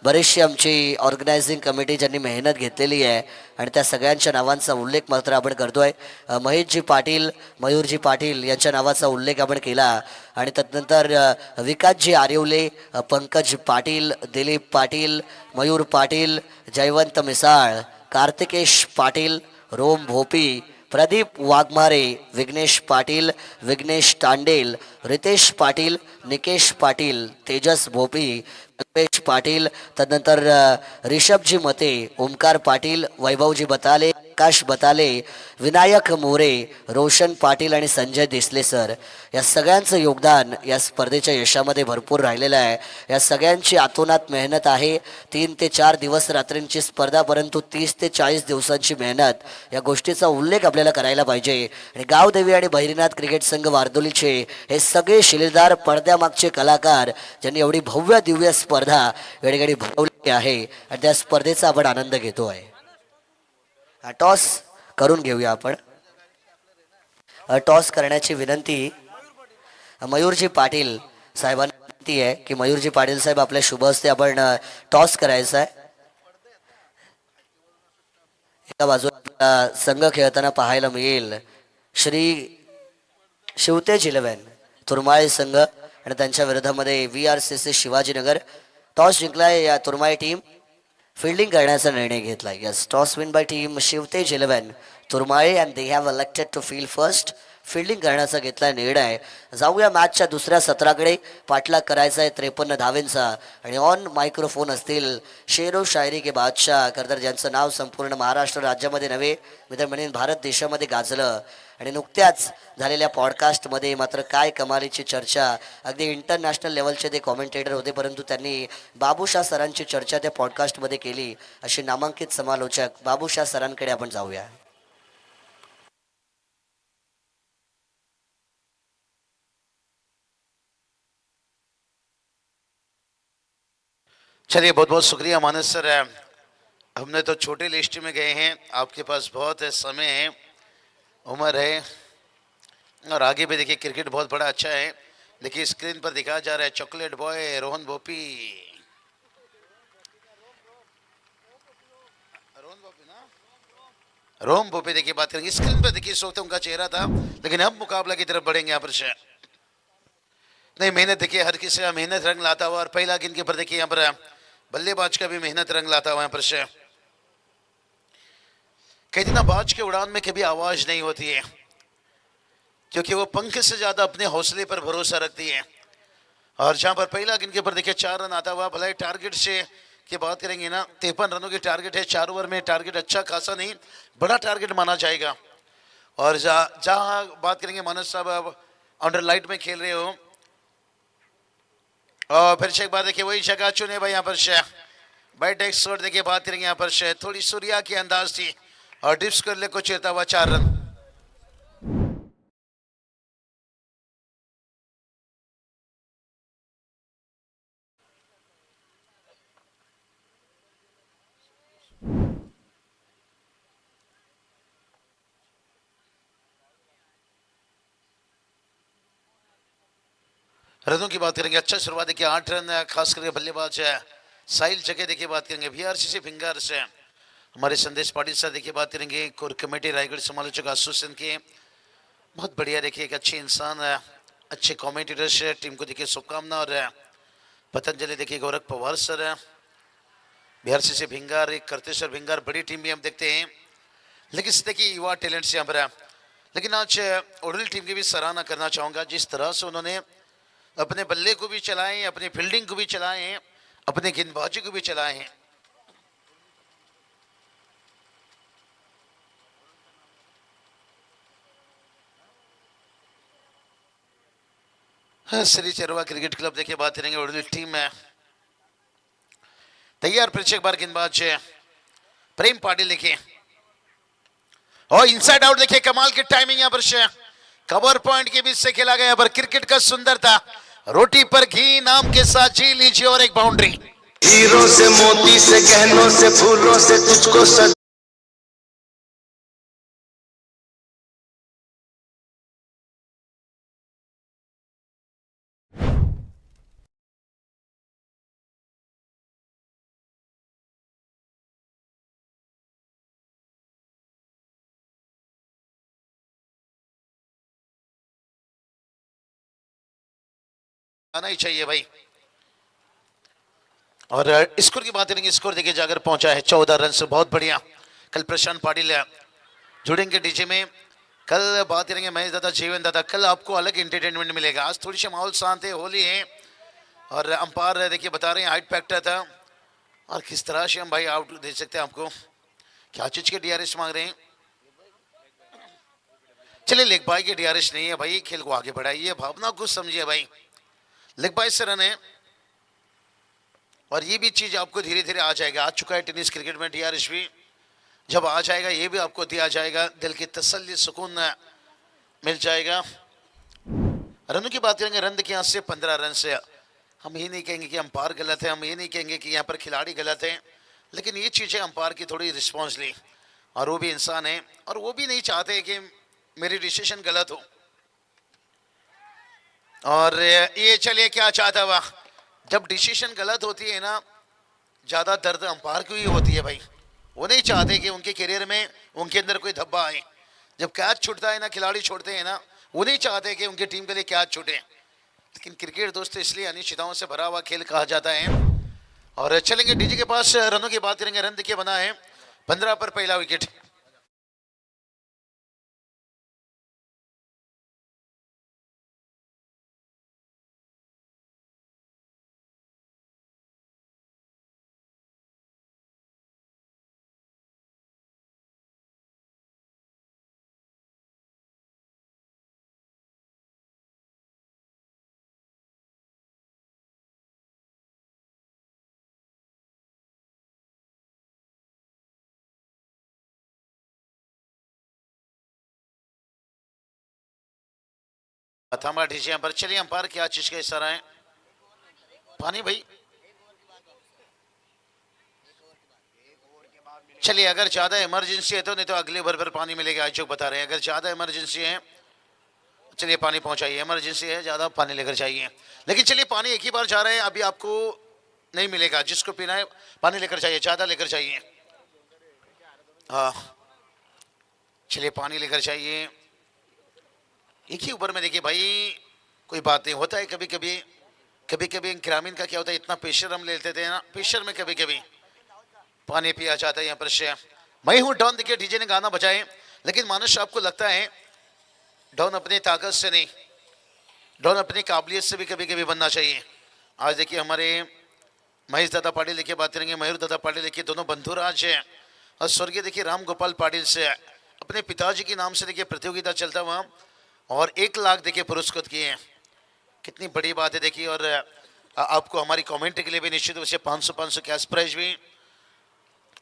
बरीचशी आमची ऑर्गनायझिंग कमिटी ज्यांनी मेहनत घेतलेली आहे आणि त्या सगळ्यांच्या नावांचा उल्लेख मात्र आपण करतोय. महेशजी पाटील, मयूरजी पाटील यांच्या नावाचा उल्लेख आपण केला. आणि त्यानंतर विकासजी आरिवले, पंकज पाटील, दिलीप पाटील, मयूर पाटील, जयवंत मिसाळ, कार्तिकेश पाटील, रोम भोपी, प्रदीप वाघमारे, विघ्नेश पाटील, विघ्नेश तांडेल, रितेश पाटील, निकेश पाटील, तेजस भोपी, अल्पेश पाटील, तदनंतर रिषभजी मते, ओमकार पाटील, वैभवजी बताले, आकाश बताले, विनायक मोरे, रोशन पाटील आणि संजय देसले सर, या सगळ्यांचं योगदान या स्पर्धेच्या यशामध्ये भरपूर राहिलेलं आहे. या सगळ्यांची आतोनात मेहनत आहे. 3 ते 4 दिवस रात्रींची स्पर्धा, परंतु 30 ते 40 दिवसांची मेहनत, या गोष्टीचा उल्लेख आपल्याला करायला पाहिजे. आणि गावदेवी आणि बहिरीनाथ क्रिकेट संघ वारदोलीचे हे सगळे शिलेदार, पडद्यामागचे कलाकार, ज्यांनी एवढी भव्य दिव्य स्पर्धा वेळोवेळी भरवली आहे आणि त्या स्पर्धेचा आपण आनंद घेतो आहे. टॉस करून घेऊया आपण. टॉस करण्याची विनंती मयूरजी पाटील साहेबांना विनंती आहे की मयूरजी पाटील साहेब, आपल्या शुभ हस्ते आपण टॉस करायचा आहे. एका बाजूला संघ खेळताना पाहायला मिळेल श्री शिवतेज 11 तुरमाळे संघ आणि त्यांच्या विरोधामध्ये VRCC शिवाजीनगर. टॉस जिंकलाय या तुरमाळे टीम, फिल्डिंग करण्याचा निर्णय घेतला. Yes, toss win by team Shivtej 11 Turmale and they have elected to field first. Fielding करण्याचा घेतला निर्णय. जाऊया मॅचच्या दुसऱ्या सत्राकडे. पाठलाग करायचा आहे 53 धावेंचा आणि ऑन मायक्रोफोन असतील शेरो शायरी के बादशाह खरतर, ज्यांचं नाव संपूर्ण महाराष्ट्र राज्यामध्ये नव्हे मी तर म्हणेन भारत देशामध्ये गाजलं. आणि नुकत्याच झालेल्या पॉडकास्टमध्ये मात्र काय कमालीची चर्चा, अगदी इंटरनॅशनल लेवलचे ते कॉमेंटेटर होते, परंतु त्यांनी बाबूशाह सरांची चर्चा त्या पॉडकास्टमध्ये केली. अशी नामांकित समालोचक बाबूशाह सरांकडे आपण जाऊया. चलिए, बहुत बहुत शुक्रिया मानस सर. हमने तो छोटे लिस्ट में गए हैं, आपके पास बहुत है, समय है, उम्र है और आगे भी देखिए क्रिकेट बहुत बड़ा अच्छा है. देखिए स्क्रीन पर दिखाया जा रहा है चॉकलेट बॉय रोहन बोपी. रोहन बोपी देखिए बात करेंगे. स्क्रीन पर देखिए सोते उनका चेहरा था, लेकिन अब मुकाबला की तरफ बढ़ेंगे. यहाँ पर नहीं, मेहनत देखिए हर किसी का मेहनत रंग लाता हुआ. और पहला गेंद के ऊपर देखिए यहाँ पर बल्लेबाज का भी मेहनत रंग लाता हुआ. यहाँ पर कहते ना, बाज के उड़ान में कभी आवाज नहीं होती है, क्योंकि वो पंख से ज्यादा अपने हौसले पर भरोसा रखती है. और जहां पर पहला गेंद के ऊपर देखिए 4 रन आता हुआ. भले टारगेट से की बात करेंगे ना, 53 रनों की टारगेट है. 4 ओवर में टारगेट अच्छा खासा नहीं, बड़ा टारगेट माना जाएगा. और जहां बात करेंगे मानस साहब, अब अंडर लाइट में खेल रहे हो, और फिर से एक बार देखिए वही जगह चुने भाई. यहाँ पर बैट एक शॉट देखिए बात करेंगे. यहाँ पर थोड़ी सूर्या की अंदाज थी और डिप्स कर ले को चेता हुआ 4 रन. रनों की बात करेंगे, अच्छा शुरुआत देखिए 8 रन, खास करके बल्लेबाज साहिल जगह देखिए बात करेंगे. VRCC फिंगर से हमारे संदेश पाटिल साहब देखिए बात करेंगे. कोर कमेटी रायगढ़ समालोचक एसोसिएशन के बहुत बढ़िया देखिए एक अच्छे इंसान, अच्छे कमेंटेटर से टीम को देखिए शुभकामना. और पतंजलि देखिए गौरव पवार सर, VRCC भिंगार, एक करतेश्वर भिंगार, बड़ी टीम भी हम देखते हैं. लेकिन देखिए युवा टैलेंट से यहाँ पर. लेकिन आज ओडल टीम की भी सराहना करना चाहूँगा, जिस तरह से उन्होंने अपने बल्ले को भी चलाए, अपनी फील्डिंग को भी चलाए हैं, अपने गेंदबाजी को भी चलाए हैं. श्री चरवा क्रिकेट क्लब देखिए बात करेंगे. ओडल टीम है तैयार. फिर एक बार गेंदबाज प्रेम पाटिल देखिए, और इनसाइड आउट देखिए, कमाल की टाइमिंग. यहाँ पर कवर पॉइंट के बीच से खेला गया. पर क्रिकेट का सुंदर था. रोटी पर घी नाम के साथ जी लीजिए और एक बाउंड्री. हीरो से मोती से गहनों से फूलों से तुझको सज आना ही चाहिए भाई. और स्कोर की बात करेंगे, स्कोर देखिए जाकर पहुंचा है 14 रन से. बहुत बढ़िया. कल प्रशांत पाटिल जुड़ेंगे डीजे में. कल बात करेंगे महेश दादा, जीवन दादा. कल आपको अलग एंटरटेनमेंट मिलेगा. आज थोड़ी सी माहौल शांत है, होली है, और अंपायर देखिए बता रहे हैं हाइट फैक्टर था, और किस तरह से हम भाई आउट दे सकते हैं आपको, क्या चीज के डीआरएस मांग रहे हैं। चलिए लेग बाय के डीआरएस नहीं है भाई, खेल को आगे बढ़ाइए, भावना को समझिए भाई, लेग बाय से रन है, और ये भी चीज आपको धीरे धीरे आ जाएगा, आ चुका है टेनिस क्रिकेट में डीआरएस भी, जब आ जाएगा ये भी आपको दिया जाएगा, दिल की तसल्ली सुकून मिल जाएगा। रनों की बात करेंगे, रन देखिए यहाँ से 15 रन से, हम ये नहीं कहेंगे कि अंपायर गलत है, हम ये नहीं कहेंगे कि यहाँ पर खिलाड़ी गलत है, लेकिन ये चीज़ है अंपायर की थोड़ी रिस्पॉन्स ली, और वो भी इंसान है, और वो भी नहीं चाहते कि मेरी डिसीजन गलत हो। और ये चलिए क्या चाहता हुआ, जब डिसीजन गलत होती है ना, ज़्यादा दर्द अंपायर को ही होती है भाई, वो नहीं चाहते कि उनके करियर में उनके अंदर कोई धब्बा आए, जब कैच छूटता है ना, खिलाड़ी छोड़ते हैं ना, वो नहीं चाहते कि उनकी टीम के लिए कैच छूटे, लेकिन क्रिकेट दोस्तों इसलिए अनिश्चितताओं से भरा हुआ खेल कहा जाता है। और चलेंगे डीजी के पास, रनों की बात करेंगे, रन देखिए बना है 15 पर पहला विकेट। थमा डीजी पर, चलिए अंपायर क्या चीज का इशारा है, पानी भाई, चलिए अगर ज्यादा इमरजेंसी है तो, नहीं तो अगले ओवर पर पानी मिलेगा, आयोजक बता रहे हैं, अगर ज्यादा इमरजेंसी है चलिए पानी पहुंचाइए, इमरजेंसी है ज्यादा पानी लेकर जाइए, लेकिन चलिए पानी एक ही बार जा रहे हैं, अभी आपको नहीं मिलेगा, जिसको पीना है पानी लेकर जाइए, ज्यादा लेकर जाइए, हाँ चलिए पानी लेकर जाइए, एक ही ऊपर में देखिए भाई, कोई बात नहीं, होता है कभी कभी, कभी कभी ग्रामीण का क्या होता है, इतना प्रेशर हम लेते थे ना, प्रेशर में कभी कभी पानी पिया जाता है यहाँ पर से। मैं हूँ डॉन, देखिए डीजे ने गाना बजाए, लेकिन मानस आपको लगता है डॉन अपनी ताकत से नहीं, डॉन अपनी काबिलियत से भी कभी कभी बनना चाहिए। आज देखिए हमारे महेश दादा पाटिल देखिए बात करेंगे, मयूर दादा पाटिल देखिए दोनों बंधुराज हैं, और स्वर्गीय देखिए राम गोपाल पाटिल से अपने पिताजी के नाम से देखिए प्रतियोगिता चलता हुआ, और 1 लाख देखिए पुरस्कृत किए हैं, कितनी बड़ी बात है देखिए। और आपको हमारी कमेंट्री के लिए भी निश्चित रूप से 500 कैश प्राइज भी।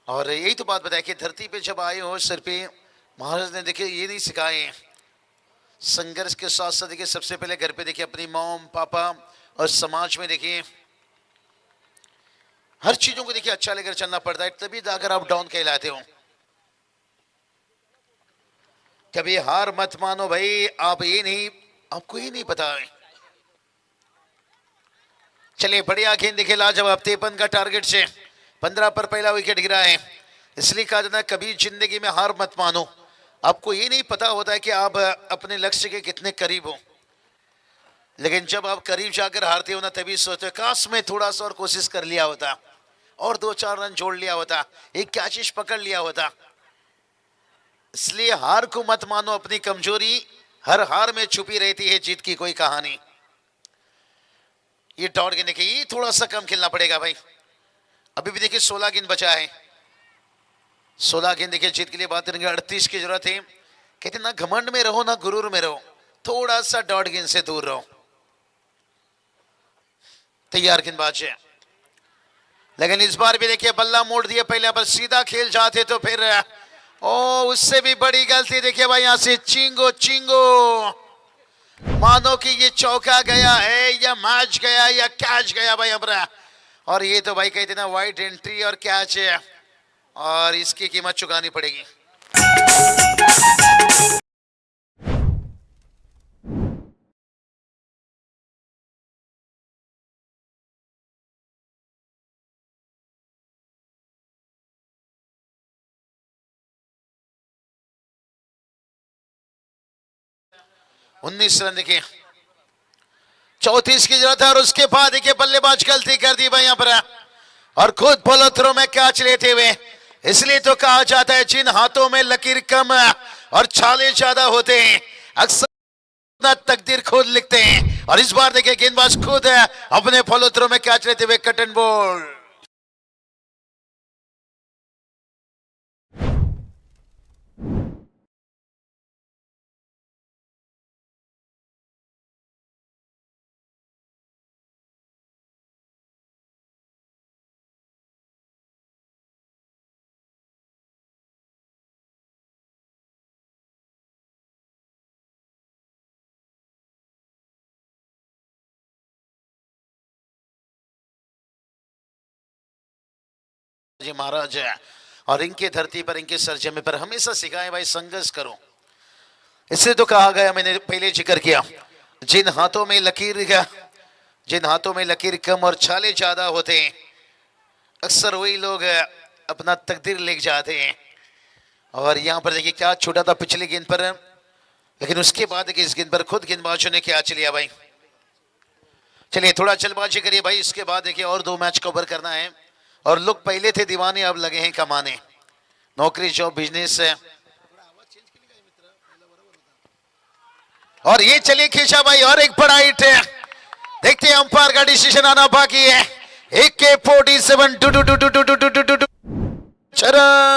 और यही तो बात बताया कि धरती पे जब आए हो, सिर पे महाराज ने देखिए ये नहीं सिखाए, संघर्ष के साथ साथ देखिए सबसे पहले घर पे देखिए अपनी मॉम पापा और समाज में देखिए हर चीजों को देखिए अच्छा लेकर चलना पड़ता है, तभी जाकर आप डाउन कहलाते हो। कभी हार मत मानो भाई, आप ये नहीं, आपको ये नहीं पता है। चलिए बढ़िया गेंद देखिए, लाजवाब 53 का टारगेट से 15 पर पहला विकेट गिरा है, इसलिए कहा जाता है कभी जिंदगी में हार मत मानो, आपको ये नहीं पता होता है कि आप अपने लक्ष्य के कितने करीब हो, लेकिन जब आप करीब जाकर हारते हो ना, तभी सोचते हो काश मैं थोड़ा सा और कोशिश कर लिया होता, और 2-4 रन जोड़ लिया होता, एक कैचिश पकड़ लिया होता। इसलिए हार को मत मानो अपनी कमजोरी, हर हार में छुपी रहती है जीत की कोई कहानी। ये डॉट गेंद देखिए, ये थोड़ा सा कम खेलना पड़ेगा भाई, अभी भी देखिए 16 गेंद बचा है, 16 गेंद देखिए जीत के लिए बात करेंगे, 38 की जरूरत है। कहते ना घमंड में रहो ना गुरूर में रहो, थोड़ा सा डॉट गेंद से दूर रहो। तैयार गेंदबाज है, लेकिन इस बार भी देखिए बल्ला मोड़ दिया, पहले पर सीधा खेल जाते तो फिर उससे भी बड़ी गलती देखिए भाई, यहां से चिंगो चिंगो, मानो कि ये चौका गया है या मैच गया या कैच गया भाई अपना। और ये तो भाई कहते ना वाइड एंट्री और कैच है, और इसकी कीमत चुकानी पड़ेगी। उन्नीस रन देखिए, 34 की जरूरत है, और उसके बाद देखिए बल्लेबाज गलती कर दी भाई यहाँ पर, और खुद बोलो थ्रो में कैच लेते हुए। इसलिए तो कहा जाता है जिन हाथों में लकीर कम और छाले ज्यादा होते हैं, अक्सर अपना तकदीर खुद लिखते हैं और इस बार देखिए गेंदबाज खुद है अपने फॉलो थ्रो में कैच लेते हुए कट एंड बॉल। जी महाराज है और इनके धरती पर इनके सरजमी पर हमेशा सिखाए भाई संघर्ष करो। इससे तो कहा गया, मैंने पहले जिक्र किया, जिन हाथों में लकीर कम और छाले ज्यादा होते हैं अक्सर वही लोग अपना तकदीर लेके जाते हैं। और यहाँ पर देखिए क्या छूटा था पिछली गेंद पर, लेकिन उसके बाद देखिए इस गेंद पर खुद गेंदबाजों ने क्या लिया भाई। चलिए थोड़ा जल्दबाजी करिए भाई, इसके बाद देखिए और 2 मैच कवर करना है और लोग पहले थे दीवाने अब लगे हैं कमाने, नौकरी जॉब बिजनेस है। और ये चलिए खींचा भाई और एक बड़ा हिट है, देखते हैं अंपायर का डिसीजन आना बाकी है। AK-47 चरण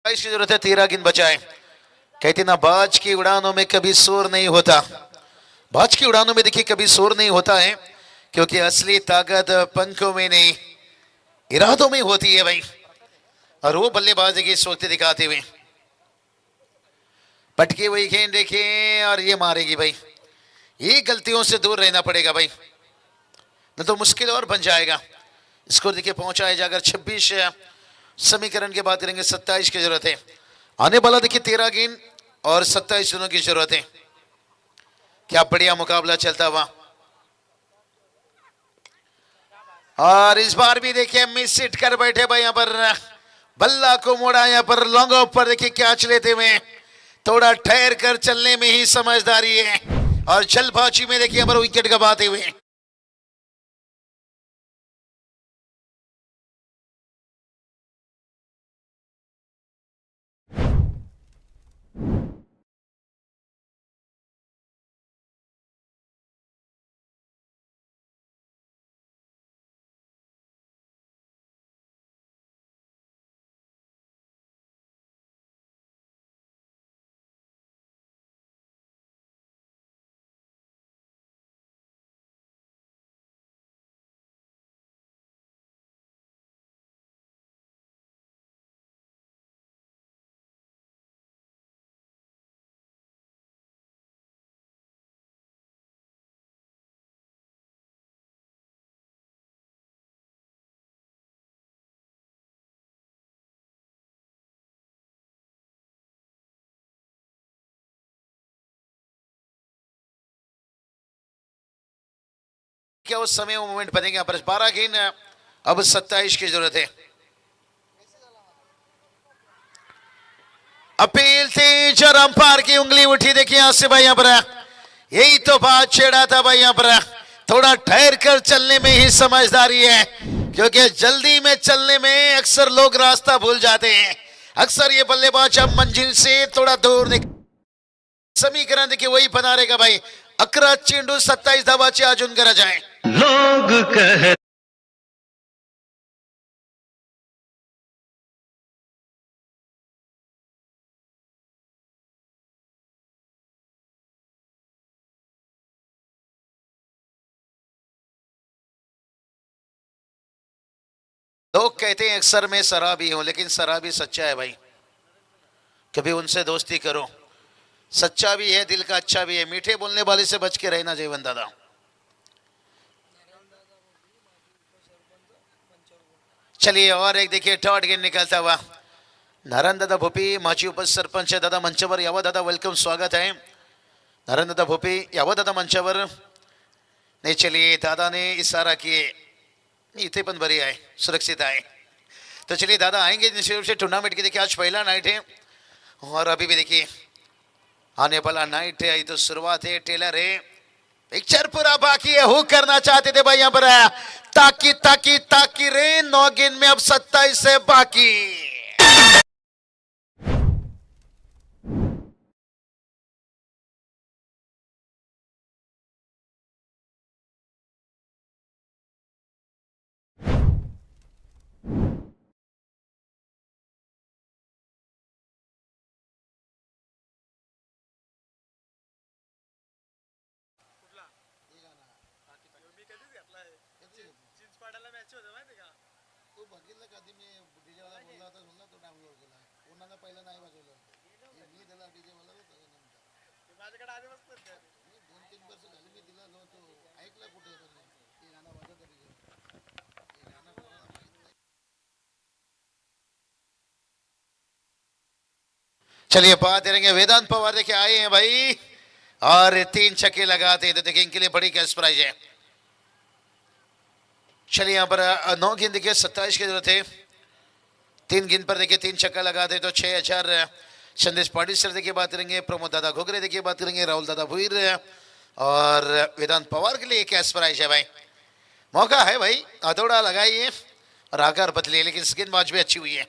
की जरूरत है, 13 गेंद बचाए। कहते ना बाज की उड़ानों में कभी शोर नहीं होता, बाज की उड़ानों में देखिए कभी शोर नहीं होता है, क्योंकि असली ताकत पंखों में नहीं इरादों में होती है भाई। और वो बल्लेबाज देखिए इस वक्त दिखाते हुए पटकी हुई गेंद देखिए और ये मारेगी भाई। ये गलतियों से दूर रहना पड़ेगा भाई, न तो मुश्किल और बन जाएगा। इसको देखिए पहुंचाया जाकर 26 समीकरण के बात करेंगे, 27 की जरूरत है। आने वाला देखिए 13 गेंद और 27 रनों की जरूरत है। क्या बढ़िया मुकाबला चलता हुआ, और इस बार भी देखिए मिस हिट कर बैठे भाई। यहाँ पर बल्ला को मोड़ा, यहाँ पर लॉन्ग ऑफ पर देखिए कैच लेते हुए थोड़ा ठहर कर चलने में ही समझदारी है और जल्दबाजी में देखिए यहाँ पर विकेट गंवाते हुए। क्या उस समय वो मोमेंट बनेगा, पर 12 गेंद अब 27 की जरूरत है। अपील तेज और अंपायर की उंगली उठी देखिए यहाँ से भाई। यहाँ पर यही तो बात छेड़ा था भाई, यहाँ पर थोड़ा ठहर कर चलने में ही समझदारी है, क्योंकि जल्दी में चलने में अक्सर लोग रास्ता भूल जाते हैं। अक्सर ये बल्लेबाज अब मंजिल से थोड़ा दूर समीकरण देखिए वही बना रहेगा भाई। 11 चेंडू 27 धावाचे अजून गरज आहे। लोग कह लोग कहते हैं अक्सर मैं शराबी हूं, लेकिन शराबी सच्चा है भाई। कभी उनसे दोस्ती करो, सच्चा भी है, दिल का अच्छा भी है। मीठे बोलने वाले से बच के रहना जीवन दादा। चलिए और एक देखिए थर्ड गेंद निकलता हुआ। नारायण दादा भोपी माजी उपसरपंच है दादा, मंचावर यावा दादा, वेलकम, स्वागत है। नरेंद्र भोपे यावं दादा मंचावर. नाही चलिए दादाने इशारा किए. इथे पण बरी आहे, सुरक्षित आहे. तो चलिए दादा आएंगे निश्चित रूप से टूर्नामेंट की. देखिए आज पहला नाइट है और अभी भी देखिए आने वाला नाइट है. तो शुरुआत है, टेलर है, पिक्चर पूरा बाकी है. हुक करना चाहते थे भाई यहाँ पर. ताकि ताकि ताकि रे 9 गेंद में अब 27 है बाकी. चलिए बात करेंगे वेदांत पवार. देखिए आए हैं भाई और 3 छक्के लगाते हैं तो देखिए इनके लिए बड़ी कैश प्राइज है. चलिए यहाँ पर 9 गेंद देखिए 27 की जरूरत है. 3 गेंद पर देखिए 3 छक्का लगाते तो 6,000. संदेश पाटिल सर देखिए बात करेंगे. प्रमोद दादा घोगरे देखिए बात करेंगे. राहुल दादा भुईर और वेदांत पवार के लिए कैश प्राइज है भाई. मौका है भाई, हथौड़ा लगाइए और आकार बदलिए. लेकिन गेंदबाज भी अच्छी हुई है.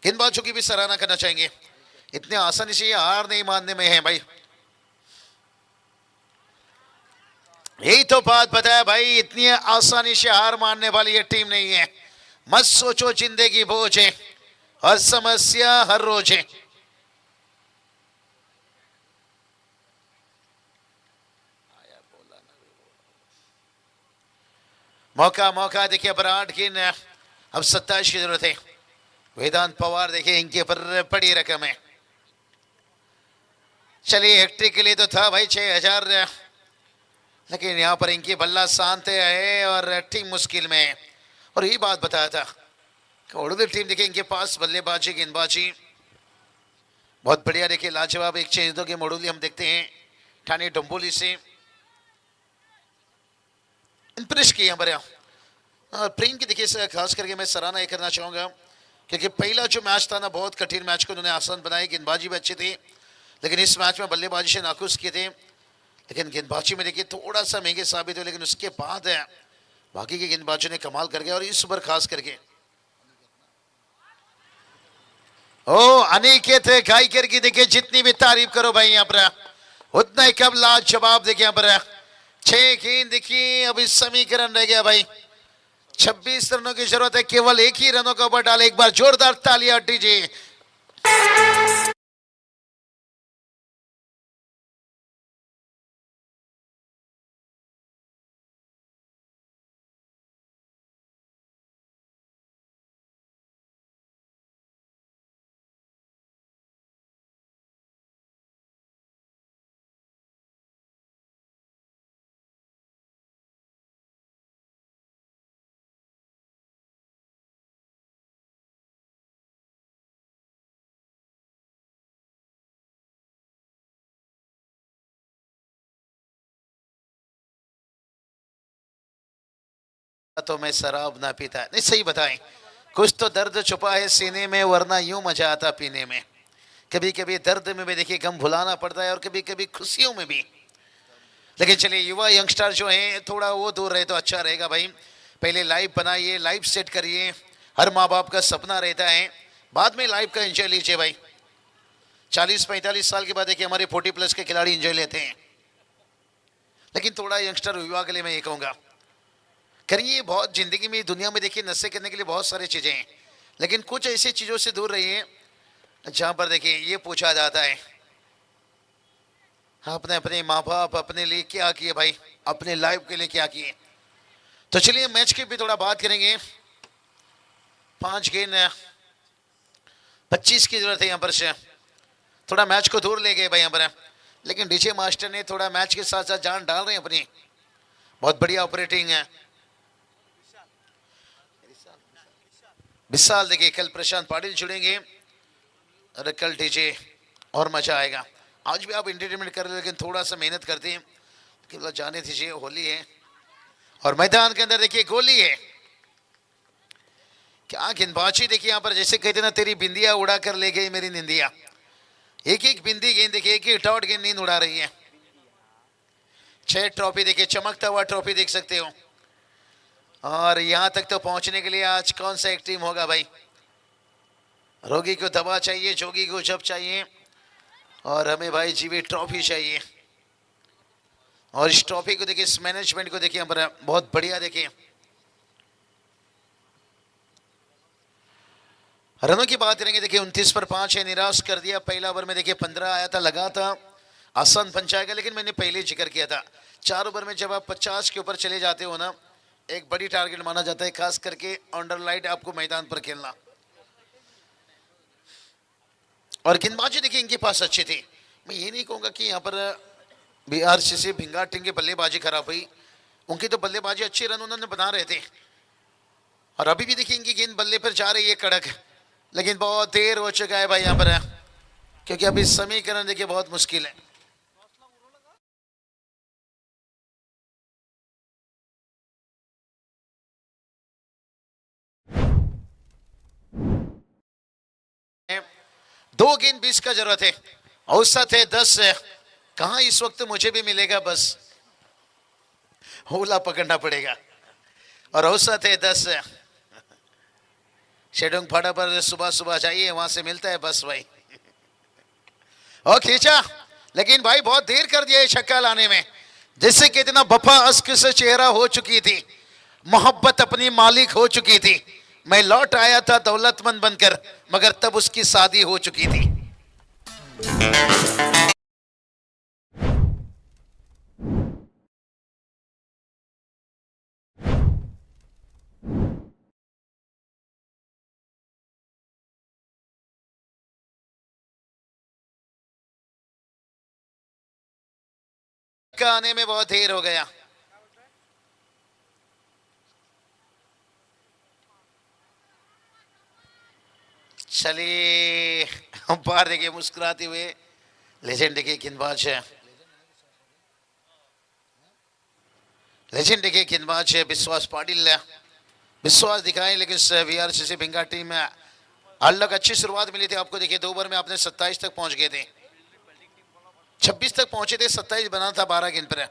गेंदबाजों की भी सराहना करना चाहेंगे. इतने आसानी से ये हार नहीं मानने में है भाई. यही तो बात बताया भाई, इतनी आसानी से हार मानने वाली ये टीम नहीं है. मत सोचो जिंदगी बोझ है, हर समस्या हर रोज है. मौका मौका देखिए पर 8 गेंद अब 27 की जरूरत है. वेदांत पवार देखिए इनके पर बड़ी रकम है. चलिए हैट्रिक के लिए तो था भाई 6,000, लेकिन यहाँ पर इनकी बल्ला शांत है और टीम मुश्किल में है. और यही बात बताया था कि उड़ूदू टीम देखिए इनके पास बल्लेबाजी गेंदबाजी बहुत बढ़िया. देखिए लाजवाब एक चेंज दो के मोडुली हम देखते हैं ठाणे डोंबोली से. इंप्रेस किए यहाँ पर प्रेम की देखिए खास करके मैं सराहना ये करना चाहूंगा क्योंकि पहला जो मैच था ना बहुत कठिन मैच को उन्होंने आसान बनाई. गेंदबाजी भी अच्छी थी लेकिन इस मैच में बल्लेबाजी से नाखुश किए थे. लेकिन गेंदबाजी में देखिए थोड़ा सा महंगे साबित हुए. लेकिन उसके बाद बाकी के गेंदबाजों ने कमाल कर गया. और इस ओवर खास करके ओ अनिकेत गायकर की देखिए जितनी भी तारीफ करो भाई यहाँ पर उतना ही कम लाजवाब. देखिए यहाँ पर 6 गेंद देखिए. अब इस समीकरण रह गया भाई. 26 रनों की जरूरत है. केवल एक ही रनों का ओवर डाले. एक बार जोरदार तालियां दीजिए. तो मैं शराब ना पीता. नहीं सही बताएं, कुछ तो दर्द छुपा है सीने में वरना यूं मजा आता पीने में. कभी कभी दर्द में भी देखिए गम भुलाना पड़ता है और कभी कभी खुशियों में भी. लेकिन चलिए युवा यंगस्टर जो हैं थोड़ा वो दूर रहे तो अच्छा रहेगा भाई. पहले लाइव बनाइए, लाइव सेट करिए. हर माँ बाप का सपना रहता है. बाद में लाइव का एंजॉय लीजिए भाई. 40-45 साल के बाद देखिए हमारे 40+ के खिलाड़ी एंजॉय लेते हैं. लेकिन थोड़ा यंगस्टर युवा के लिए मैं ये कहूँगा करिए. बहुत जिंदगी में दुनिया में देखिए नशे करने के लिए बहुत सारी चीजें हैं लेकिन कुछ ऐसी चीजों से दूर रहिए जहां पर देखिए ये पूछा जाता है आपने अपने माँ बाप अपने लिए क्या किए भाई, अपने लाइफ के लिए क्या किए. तो चलिए मैच की भी थोड़ा बात करेंगे. 5 गेंद 25 की जरूरत है यहाँ पर से. थोड़ा मैच को दूर ले गए भाई यहाँ पर. लेकिन डीजे मास्टर ने थोड़ा मैच के साथ साथ जान डाल रहे हैं अपनी. बहुत बढ़िया ऑपरेटिंग है. विशाल देखिए कल प्रशांत पाटिल जुड़ेंगे और कल डीजे और मजा आएगा. आज भी आप एंटरटेनमेंट कर रहे हैं लेकिन थोड़ा सा मेहनत करते हैं कि मतलब जाने दीजिए, होली है और मैदान के अंदर देखिए गोली है। क्या गेंदबाजी देखिए यहाँ पर, जैसे कहते ना तेरी बिंदिया उड़ा कर ले गई मेरी निंदिया। एक एक बिंदी गेंद देखिए, एक एक डॉट गेंद नींद उड़ा रही है। 6 ट्रॉफी देखिए, चमकता हुआ ट्रॉफी देख सकते हो। और यहां तक तो पहुंचने के लिए आज कौन सा एक टीम होगा भाई। रोगी को दवा चाहिए, जोगी को जब चाहिए, और हमें भाई जीवी ट्रॉफी चाहिए। और इस ट्रॉफी को देखिए, इस मैनेजमेंट को देखिए, पर बहुत बढ़िया देखिए। रनों की बात करेंगे देखिए, 29 पर 5 है, निराश कर दिया। पहला ओवर में देखिए 15 आया था, लगा था आसान बन जाएगा, लेकिन मैंने पहले ही जिक्र किया था 4 ओवर में जब आप 50 के ऊपर चले जाते हो ना, एक बड़ी टारगेट माना जाता है, खास करके अंडरलाइट आपको मैदान पर खेलना। और गेंदबाजी देखिए इनके पास अच्छी थी। मैं ये नहीं कहूंगा कि यहाँ पर बीआरसीसी भिंगार टीम की बल्लेबाजी खराब हुई, उनकी तो बल्लेबाजी अच्छी, रन उन्होंने बना रहे थे। और अभी भी देखिए इनकी गेंद बल्ले पर जा रही है कड़क, लेकिन बहुत देर हो चुका है भाई यहाँ पर, क्योंकि अभी समीकरण देखिए बहुत मुश्किल है। दो गेंद 20 का जरूरत है, औसत है 10। कहां इस वक्त मुझे भी मिलेगा, बस होला पकड़ना पड़ेगा। और औसत है 10। शेडोंग फाड़ा पर सुबह सुबह जाइए, वहां से मिलता है बस भाई। और खींचा, लेकिन भाई बहुत देर कर दिया ये छक्का लाने में। जिससे कि इतना बफा अश्क से चेहरा हो चुकी थी, मोहब्बत अपनी मालिक हो चुकी थी। मैं लौट आया था दौलतमंद बनकर, मगर तब उसकी शादी हो चुकी थी। आने में बहुत देर हो गया। चलिए अंपायर देखिए मुस्कुराते हुए, लेजेंड देखिए गेंदबाज है, लेजेंड देखिए गेंदबाज है विश्वास पाटिल। विश्वास दिखाए, लेकिन वीआरसीसी भिंगार टीम में हालांकि अच्छी शुरुआत मिली थी आपको। देखिए 2 ओवर में आपने 27 तक पहुंच गए थे, 26 तक पहुंचे थे, 27 बना था 12 गेंद पर।